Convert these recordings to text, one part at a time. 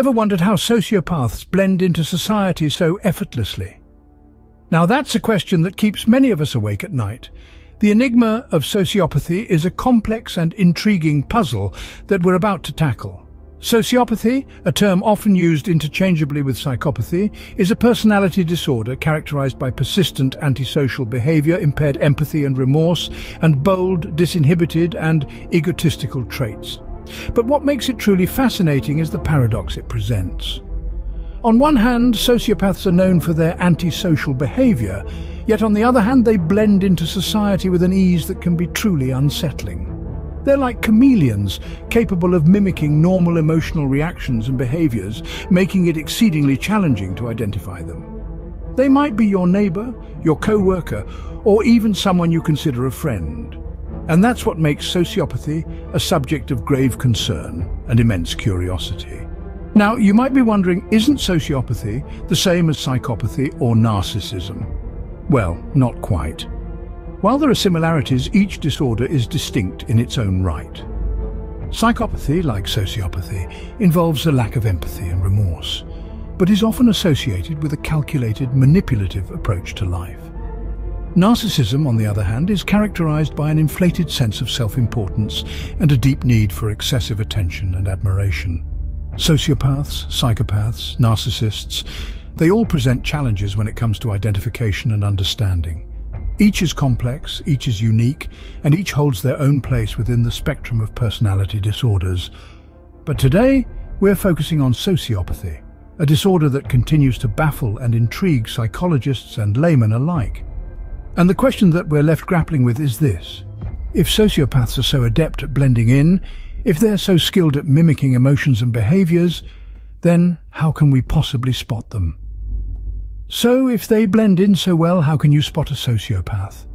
Ever wondered how sociopaths blend into society so effortlessly? Now that's a question that keeps many of us awake at night. The enigma of sociopathy is a complex and intriguing puzzle that we're about to tackle. Sociopathy, a term often used interchangeably with psychopathy, is a personality disorder characterized by persistent antisocial behavior, impaired empathy and remorse, and bold, disinhibited and egotistical traits. But what makes it truly fascinating is the paradox it presents. On one hand, sociopaths are known for their antisocial behavior, yet on the other hand they blend into society with an ease that can be truly unsettling. They're like chameleons, capable of mimicking normal emotional reactions and behaviors, making it exceedingly challenging to identify them. They might be your neighbor, your co-worker, or even someone you consider a friend. And that's what makes sociopathy a subject of grave concern and immense curiosity. Now, you might be wondering, isn't sociopathy the same as psychopathy or narcissism? Well, not quite. While there are similarities, each disorder is distinct in its own right. Psychopathy, like sociopathy, involves a lack of empathy and remorse, but is often associated with a calculated, manipulative approach to life. Narcissism, on the other hand, is characterized by an inflated sense of self-importance and a deep need for excessive attention and admiration. Sociopaths, psychopaths, narcissists, they all present challenges when it comes to identification and understanding. Each is complex, each is unique, and each holds their own place within the spectrum of personality disorders. But today, we're focusing on sociopathy, a disorder that continues to baffle and intrigue psychologists and laymen alike. And the question that we're left grappling with is this: if sociopaths are so adept at blending in, if they're so skilled at mimicking emotions and behaviors, then how can we possibly spot them? So, if they blend in so well, how can you spot a sociopath?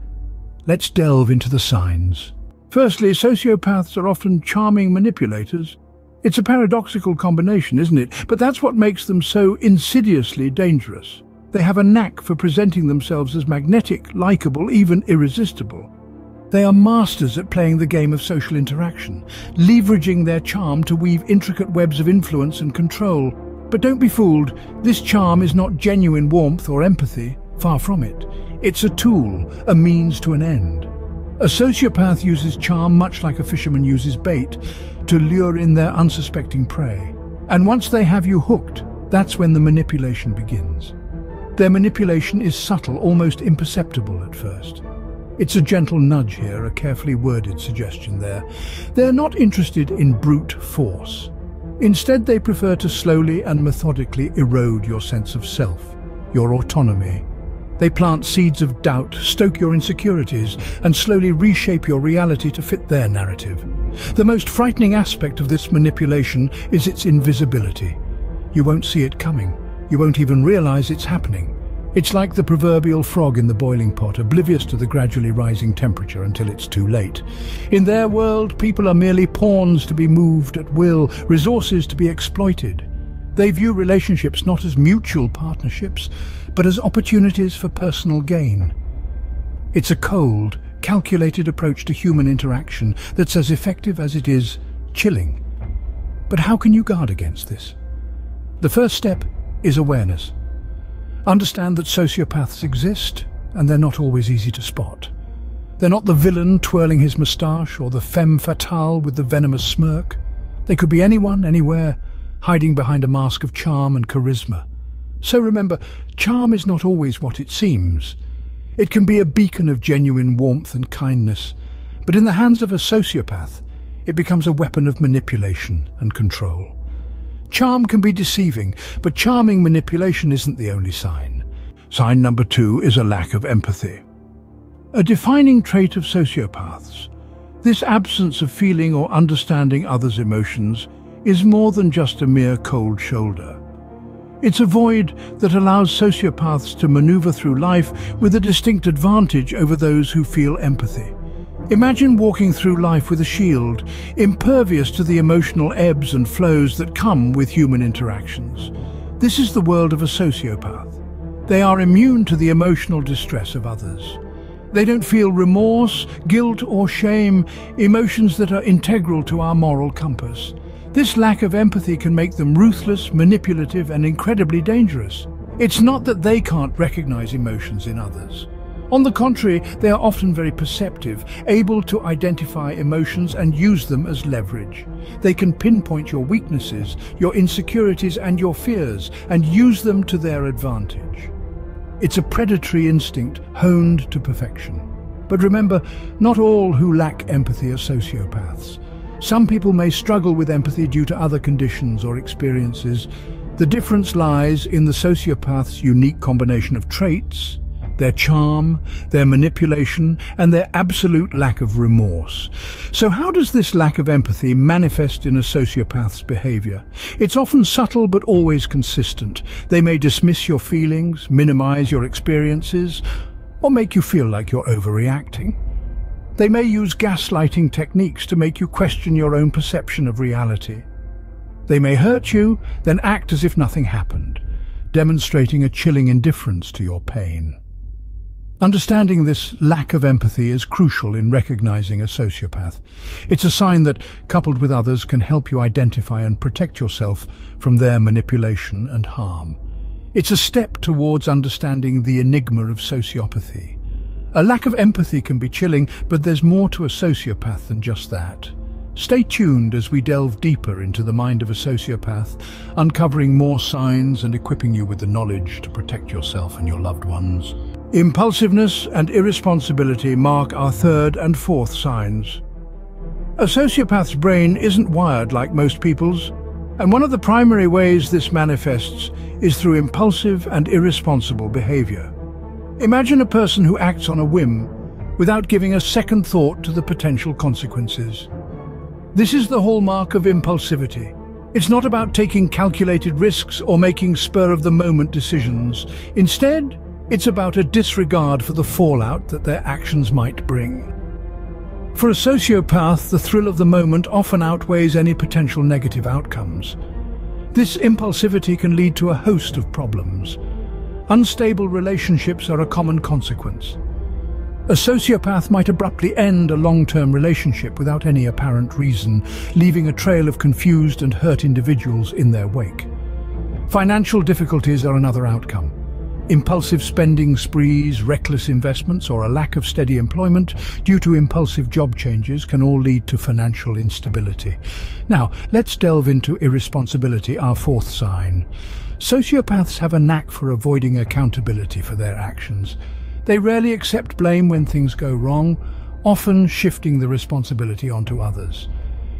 Let's delve into the signs. Firstly, sociopaths are often charming manipulators. It's a paradoxical combination, isn't it? But that's what makes them so insidiously dangerous. They have a knack for presenting themselves as magnetic, likable, even irresistible. They are masters at playing the game of social interaction, leveraging their charm to weave intricate webs of influence and control. But don't be fooled, this charm is not genuine warmth or empathy, far from it. It's a tool, a means to an end. A sociopath uses charm much like a fisherman uses bait, to lure in their unsuspecting prey. And once they have you hooked, that's when the manipulation begins. Their manipulation is subtle, almost imperceptible at first. It's a gentle nudge here, a carefully worded suggestion there. They're not interested in brute force. Instead, they prefer to slowly and methodically erode your sense of self, your autonomy. They plant seeds of doubt, stoke your insecurities, and slowly reshape your reality to fit their narrative. The most frightening aspect of this manipulation is its invisibility. You won't see it coming. You won't even realize it's happening. It's like the proverbial frog in the boiling pot, oblivious to the gradually rising temperature until it's too late. In their world, people are merely pawns to be moved at will, resources to be exploited. They view relationships not as mutual partnerships, but as opportunities for personal gain. It's a cold, calculated approach to human interaction that's as effective as it is chilling. But how can you guard against this? The first step is awareness. Understand that sociopaths exist, and they're not always easy to spot. They're not the villain twirling his moustache or the femme fatale with the venomous smirk. They could be anyone, anywhere, hiding behind a mask of charm and charisma. So remember, charm is not always what it seems. It can be a beacon of genuine warmth and kindness, but in the hands of a sociopath, it becomes a weapon of manipulation and control. Charm can be deceiving, but charming manipulation isn't the only sign. Sign number 2 is a lack of empathy. A defining trait of sociopaths, this absence of feeling or understanding others' emotions, is more than just a mere cold shoulder. It's a void that allows sociopaths to maneuver through life with a distinct advantage over those who feel empathy. Imagine walking through life with a shield, impervious to the emotional ebbs and flows that come with human interactions. This is the world of a sociopath. They are immune to the emotional distress of others. They don't feel remorse, guilt or shame, emotions that are integral to our moral compass. This lack of empathy can make them ruthless, manipulative, and incredibly dangerous. It's not that they can't recognize emotions in others. On the contrary, they are often very perceptive, able to identify emotions and use them as leverage. They can pinpoint your weaknesses, your insecurities, and your fears, and use them to their advantage. It's a predatory instinct honed to perfection. But remember, not all who lack empathy are sociopaths. Some people may struggle with empathy due to other conditions or experiences. The difference lies in the sociopath's unique combination of traits, their charm, their manipulation, and their absolute lack of remorse. So how does this lack of empathy manifest in a sociopath's behavior? It's often subtle but always consistent. They may dismiss your feelings, minimize your experiences, or make you feel like you're overreacting. They may use gaslighting techniques to make you question your own perception of reality. They may hurt you, then act as if nothing happened, demonstrating a chilling indifference to your pain. Understanding this lack of empathy is crucial in recognizing a sociopath. It's a sign that, coupled with others, can help you identify and protect yourself from their manipulation and harm. It's a step towards understanding the enigma of sociopathy. A lack of empathy can be chilling, but there's more to a sociopath than just that. Stay tuned as we delve deeper into the mind of a sociopath, uncovering more signs and equipping you with the knowledge to protect yourself and your loved ones. Impulsiveness and irresponsibility mark our third and fourth signs. A sociopath's brain isn't wired like most people's, and one of the primary ways this manifests is through impulsive and irresponsible behavior. Imagine a person who acts on a whim without giving a second thought to the potential consequences. This is the hallmark of impulsivity. It's not about taking calculated risks or making spur-of-the-moment decisions. Instead, it's about a disregard for the fallout that their actions might bring. For a sociopath, the thrill of the moment often outweighs any potential negative outcomes. This impulsivity can lead to a host of problems. Unstable relationships are a common consequence. A sociopath might abruptly end a long-term relationship without any apparent reason, leaving a trail of confused and hurt individuals in their wake. Financial difficulties are another outcome. Impulsive spending sprees, reckless investments, or a lack of steady employment due to impulsive job changes can all lead to financial instability. Now, let's delve into irresponsibility, our fourth sign. Sociopaths have a knack for avoiding accountability for their actions. They rarely accept blame when things go wrong, often shifting the responsibility onto others.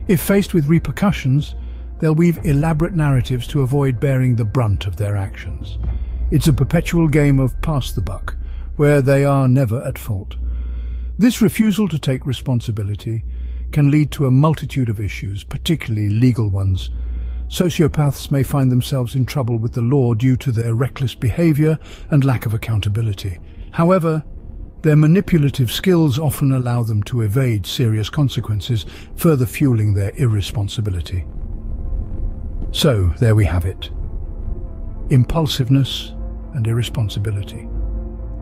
If faced with repercussions, they'll weave elaborate narratives to avoid bearing the brunt of their actions. It's a perpetual game of pass the buck, where they are never at fault. This refusal to take responsibility can lead to a multitude of issues, particularly legal ones. Sociopaths may find themselves in trouble with the law due to their reckless behavior and lack of accountability. However, their manipulative skills often allow them to evade serious consequences, further fueling their irresponsibility. So, there we have it. Impulsiveness and irresponsibility.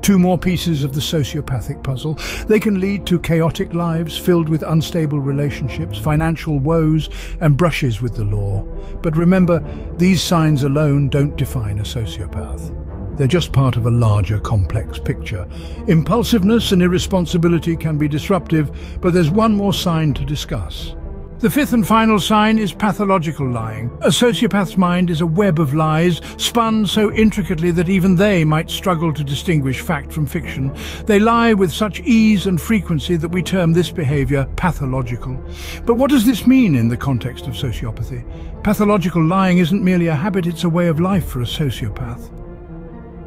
Two more pieces of the sociopathic puzzle. They can lead to chaotic lives filled with unstable relationships, financial woes, and brushes with the law. But remember, these signs alone don't define a sociopath. They're just part of a larger, complex picture. Impulsiveness and irresponsibility can be disruptive, but there's one more sign to discuss. The fifth and final sign is pathological lying. A sociopath's mind is a web of lies, spun so intricately that even they might struggle to distinguish fact from fiction. They lie with such ease and frequency that we term this behavior pathological. But what does this mean in the context of sociopathy? Pathological lying isn't merely a habit, it's a way of life for a sociopath.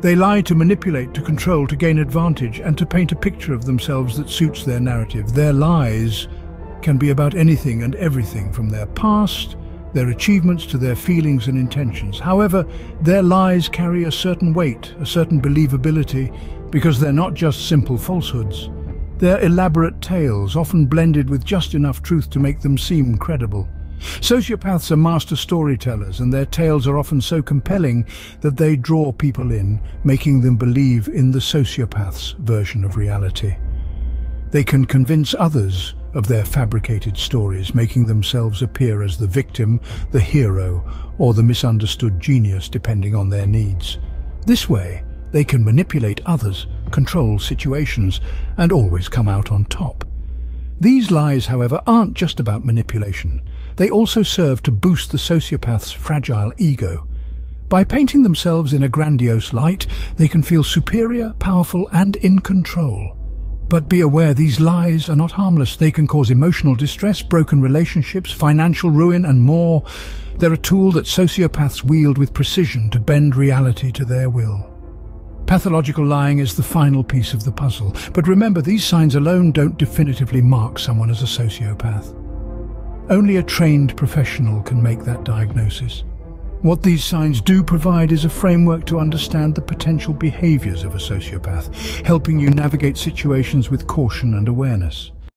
They lie to manipulate, to control, to gain advantage, and to paint a picture of themselves that suits their narrative. Their lies can be about anything and everything, from their past, their achievements, to their feelings and intentions. However, their lies carry a certain weight, a certain believability, because they're not just simple falsehoods. They're elaborate tales, often blended with just enough truth to make them seem credible. Sociopaths are master storytellers, and their tales are often so compelling that they draw people in, making them believe in the sociopath's version of reality. They can convince others of their fabricated stories, making themselves appear as the victim, the hero, or the misunderstood genius, depending on their needs. This way, they can manipulate others, control situations, and always come out on top. These lies, however, aren't just about manipulation. They also serve to boost the sociopath's fragile ego. By painting themselves in a grandiose light, they can feel superior, powerful, and in control. But be aware, these lies are not harmless. They can cause emotional distress, broken relationships, financial ruin, and more. They're a tool that sociopaths wield with precision to bend reality to their will. Pathological lying is the final piece of the puzzle. But remember, these signs alone don't definitively mark someone as a sociopath. Only a trained professional can make that diagnosis. What these signs do provide is a framework to understand the potential behaviors of a sociopath, helping you navigate situations with caution and awareness.